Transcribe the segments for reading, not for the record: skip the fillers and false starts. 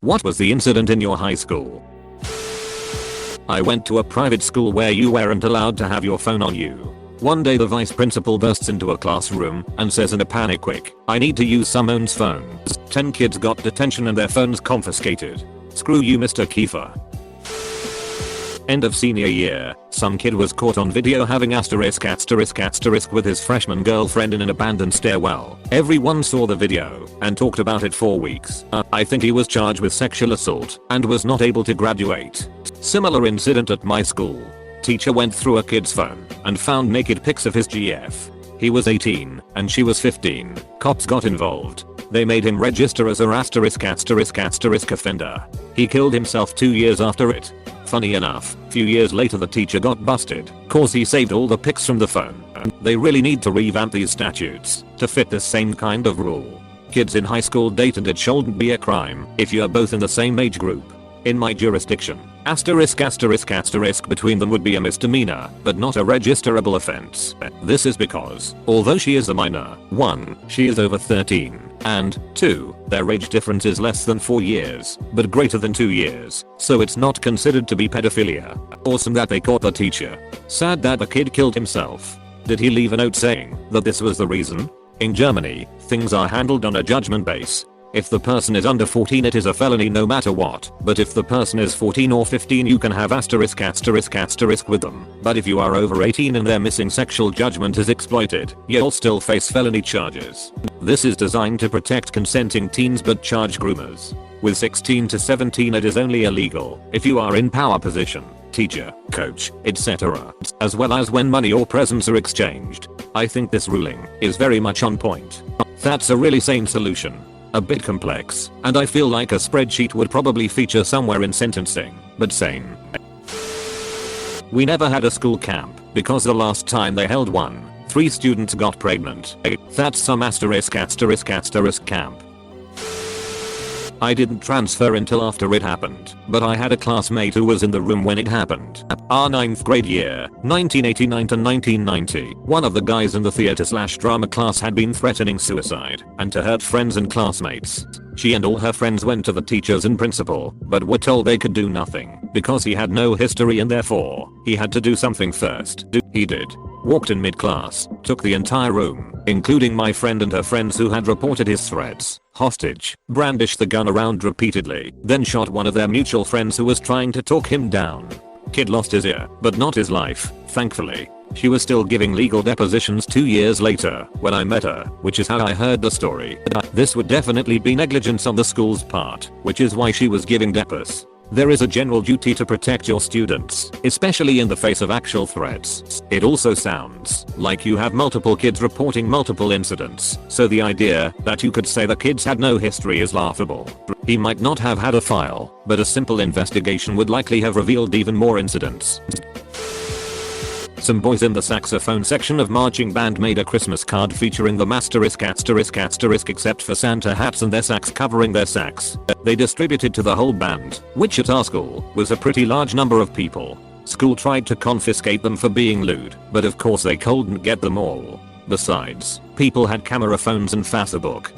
What was the incident in your high school? I went to a private school where you weren't allowed to have your phone on you. One day the vice principal bursts into a classroom and says in a panic, "Quick, I need to use someone's phones." 10 kids got detention and their phones confiscated. Screw you, Mr. Kiefer. End of senior year, some kid was caught on video having asterisk with his freshman girlfriend in an abandoned stairwell. Everyone saw the video and talked about it for weeks. I think he was charged with sexual assault and was not able to graduate. Similar incident at my school. Teacher went through a kid's phone and found naked pics of his GF. He was 18 and she was 15. Cops got involved. They made him register as a * offender. He killed himself 2 years after it. Funny enough, few years later the teacher got busted, cause he saved all the pics from the phone. They really need to revamp these statutes to fit this same kind of rule. Kids in high school date and it shouldn't be a crime if you are both in the same age group. In my jurisdiction, * between them would be a misdemeanor, but not a registerable offense. This is because, although she is a minor, 1, she is over 13, and 2, their age difference is less than 4 years, but greater than 2 years, so it's not considered to be pedophilia. Awesome that they caught the teacher. Sad that the kid killed himself. Did he leave a note saying that this was the reason? In Germany, things are handled on a judgment base. If the person is under 14 it is a felony no matter what, but if the person is 14 or 15 you can have * with them. But if you are over 18 and their missing sexual judgment is exploited, you'll still face felony charges. This is designed to protect consenting teens but charge groomers. With 16 to 17 it is only illegal if you are in power position, teacher, coach, etc. as well as when money or presents are exchanged. I think this ruling is very much on point. That's a really sane solution. A bit complex, and I feel like a spreadsheet would probably feature somewhere in sentencing, but sane. We never had a school camp because the last time they held one, 3 students got pregnant. That's some * camp. I didn't transfer until after it happened, but I had a classmate who was in the room when it happened. Our 9th grade year, 1989 to 1990, one of the guys in the theater/drama class had been threatening suicide and to hurt friends and classmates. She and all her friends went to the teachers and principal, but were told they could do nothing because he had no history and therefore, he had to do something first. He did. Walked in mid-class, took the entire room, including my friend and her friends who had reported his threats, hostage, brandished the gun around repeatedly, then shot one of their mutual friends who was trying to talk him down. Kid lost his ear, but not his life, thankfully. She was still giving legal depositions 2 years later when I met her, which is how I heard the story. This would definitely be negligence on the school's part, which is why she was giving depos. There is a general duty to protect your students, especially in the face of actual threats. It also sounds like you have multiple kids reporting multiple incidents, so the idea that you could say the kids had no history is laughable. He might not have had a file, but a simple investigation would likely have revealed even more incidents. Some boys in the saxophone section of marching band made a Christmas card featuring the * except for Santa hats and their sax covering their sax. They distributed to the whole band, which at our school was a pretty large number of people. School tried to confiscate them for being lewd, but of course they couldn't get them all. Besides, people had camera phones and Facebook.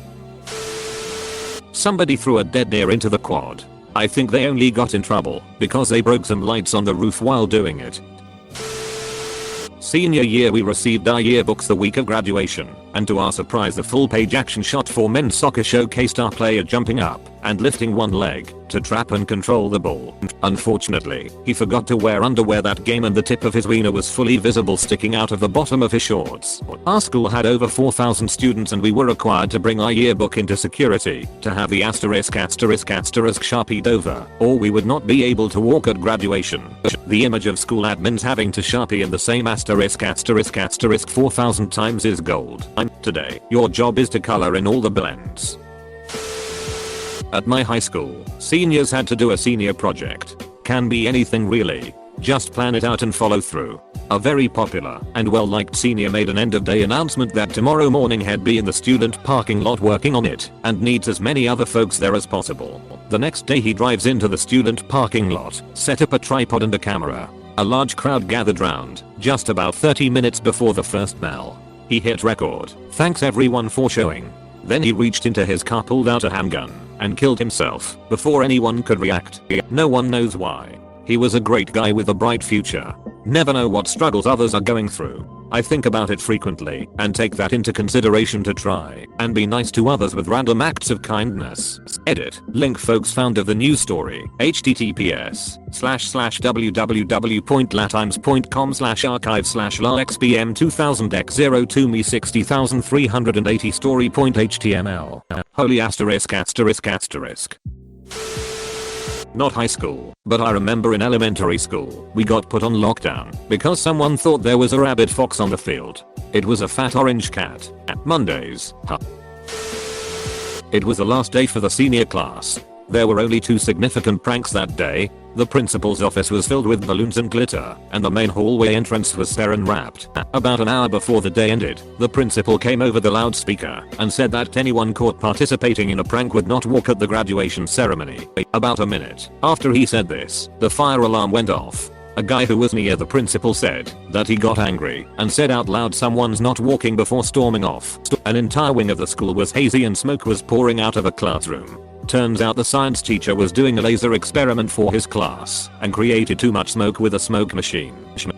Somebody threw a dead deer into the quad. I think they only got in trouble because they broke some lights on the roof while doing it. Senior year we received our yearbooks the week of graduation, and to our surprise the full-page action shot for men's soccer showcased our player jumping up and lifting one leg to trap and control the ball. Unfortunately, he forgot to wear underwear that game and the tip of his wiener was fully visible sticking out of the bottom of his shorts. Our school had over 4,000 students and we were required to bring our yearbook into security to have the * sharpied over, or we would not be able to walk at graduation. The image of school admins having to sharpie in the same * 4,000 times is gold. Today, your job is to color in all the blends. At my high school, seniors had to do a senior project. Can be anything really. Just plan it out and follow through. A very popular and well-liked senior made an end-of-day announcement that tomorrow morning he'd be in the student parking lot working on it and needs as many other folks there as possible. The next day he drives into the student parking lot, set up a tripod and a camera. A large crowd gathered round, just about 30 minutes before the first bell. He hit record. Thanks everyone for showing. Then he reached into his car, pulled out a handgun, and killed himself before anyone could react. No one knows why. He was a great guy with a bright future. Never know what struggles others are going through. I think about it frequently and take that into consideration to try and be nice to others with random acts of kindness. Edit. Link folks found of the news story. https://www.latimes.com/archive/lalxbm 2000x02 me 60380 story.html. Holy asterisk asterisk asterisk. Not high school, but I remember in elementary school, we got put on lockdown because someone thought there was a rabid fox on the field. It was a fat orange cat. Mondays. It was the last day for the senior class. There were only 2 significant pranks that day. The principal's office was filled with balloons and glitter, and the main hallway entrance was saran wrapped. About an hour before the day ended, the principal came over the loudspeaker and said that anyone caught participating in a prank would not walk at the graduation ceremony. About a minute after he said this, the fire alarm went off. A guy who was near the principal said that he got angry and said out loud, "Someone's not walking," before storming off. An entire wing of the school was hazy and smoke was pouring out of a classroom. Turns out the science teacher was doing a laser experiment for his class and created too much smoke with a smoke machine.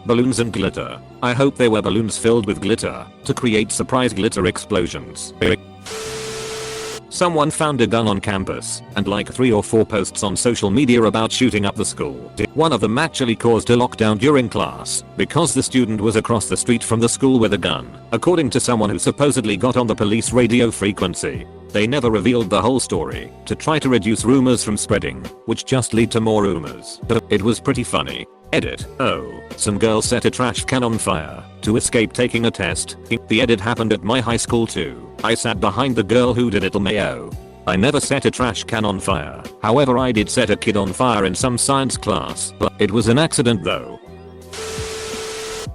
Balloons and glitter. I hope they were balloons filled with glitter to create surprise glitter explosions. Someone found a gun on campus and like 3 or 4 posts on social media about shooting up the school. One of them actually caused a lockdown during class because the student was across the street from the school with a gun, according to someone who supposedly got on the police radio frequency. They never revealed the whole story to try to reduce rumors from spreading, which just lead to more rumors. It was pretty funny. Edit. Oh, some girl set a trash can on fire to escape taking a test. The edit happened at my high school too. I sat behind the girl who did it. Mayo. I never set a trash can on fire. However, I did set a kid on fire in some science class. It was an accident though.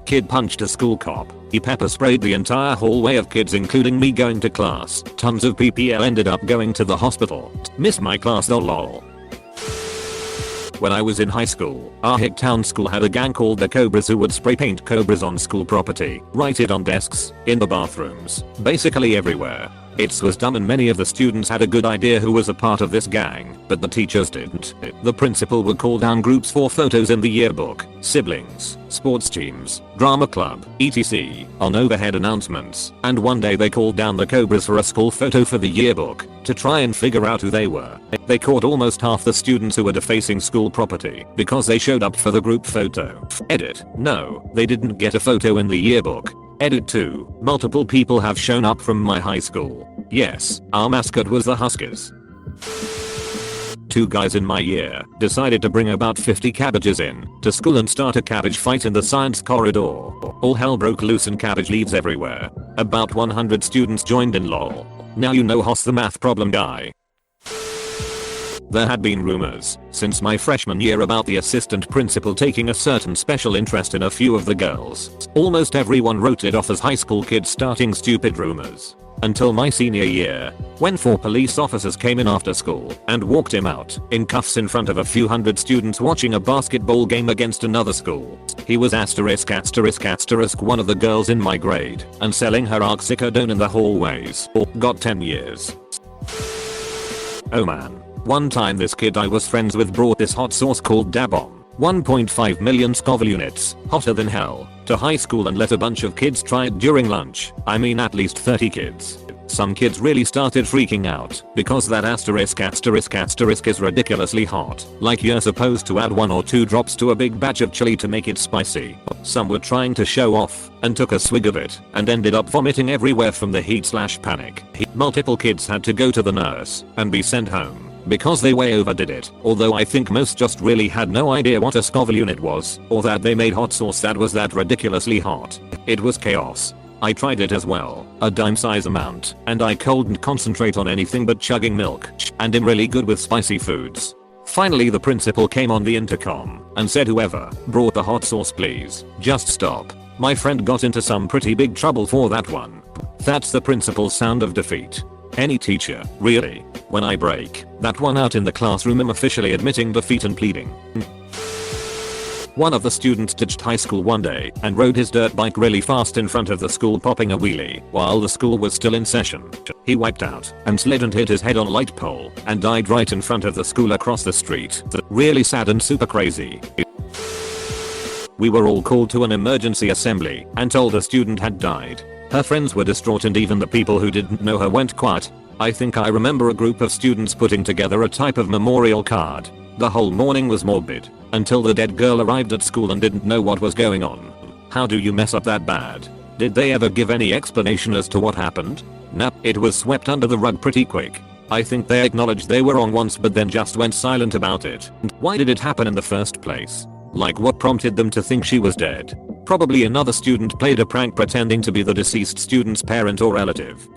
Kid punched a school cop. He pepper sprayed the entire hallway of kids, including me going to class. Tons of PPL ended up going to the hospital. Miss my class though, lol. When I was in high school, our Hicktown school had a gang called the Cobras who would spray paint cobras on school property, write it on desks, in the bathrooms, basically everywhere. It was dumb and many of the students had a good idea who was a part of this gang, but the teachers didn't. The principal would call down groups for photos in the yearbook, siblings, sports teams, drama club, etc. on overhead announcements, and one day they called down the Cobras for a school photo for the yearbook to try and figure out who they were. They caught almost half the students who were defacing school property because they showed up for the group photo. Edit. No, they didn't get a photo in the yearbook. Edit 2. Multiple people have shown up from my high school. Yes, our mascot was the Huskers. 2 guys in my year decided to bring about 50 cabbages in to school and start a cabbage fight in the science corridor. All hell broke loose and cabbage leaves everywhere. About 100 students joined in, lol. Now you know Hoss the math problem guy. There had been rumors since my freshman year about the assistant principal taking a certain special interest in a few of the girls. Almost everyone wrote it off as high school kids starting stupid rumors. Until my senior year, when 4 police officers came in after school and walked him out in cuffs in front of a few hundred students watching a basketball game against another school. He was asterisk asterisk asterisk one of the girls in my grade and selling her oxycodone in the hallways. Got 10 years. Oh man. One time this kid I was friends with brought this hot sauce called Dabomb, 1.5 million Scoville units, hotter than hell, to high school and let a bunch of kids try it during lunch. I mean at least 30 kids. Some kids really started freaking out because that asterisk asterisk asterisk is ridiculously hot. Like you're supposed to add 1 or 2 drops to a big batch of chili to make it spicy. Some were trying to show off and took a swig of it and ended up vomiting everywhere from the heat/panic. Multiple kids had to go to the nurse and be sent home because they way overdid it, although I think most just really had no idea what a Scoville unit was, or that they made hot sauce that was that ridiculously hot. It was chaos. I tried it as well, a dime size amount, and I couldn't concentrate on anything but chugging milk, and am really good with spicy foods. Finally the principal came on the intercom and said, "Whoever brought the hot sauce, please, just stop." My friend got into some pretty big trouble for that one. That's the principal's sound of defeat. Any teacher, really. When I break that one out in the classroom, I'm officially admitting defeat and pleading. One of the students ditched high school one day and rode his dirt bike really fast in front of the school, popping a wheelie while the school was still in session. He wiped out and slid and hit his head on a light pole and died right in front of the school across the street. Really sad and super crazy. We were all called to an emergency assembly and told a student had died. Her friends were distraught and even the people who didn't know her went quiet. I think I remember a group of students putting together a type of memorial card. The whole morning was morbid until the dead girl arrived at school and didn't know what was going on. How do you mess up that bad? Did they ever give any explanation as to what happened? Nah, it was swept under the rug pretty quick. I think they acknowledged they were wrong once but then just went silent about it. Why did it happen in the first place? Like what prompted them to think she was dead? Probably another student played a prank pretending to be the deceased student's parent or relative.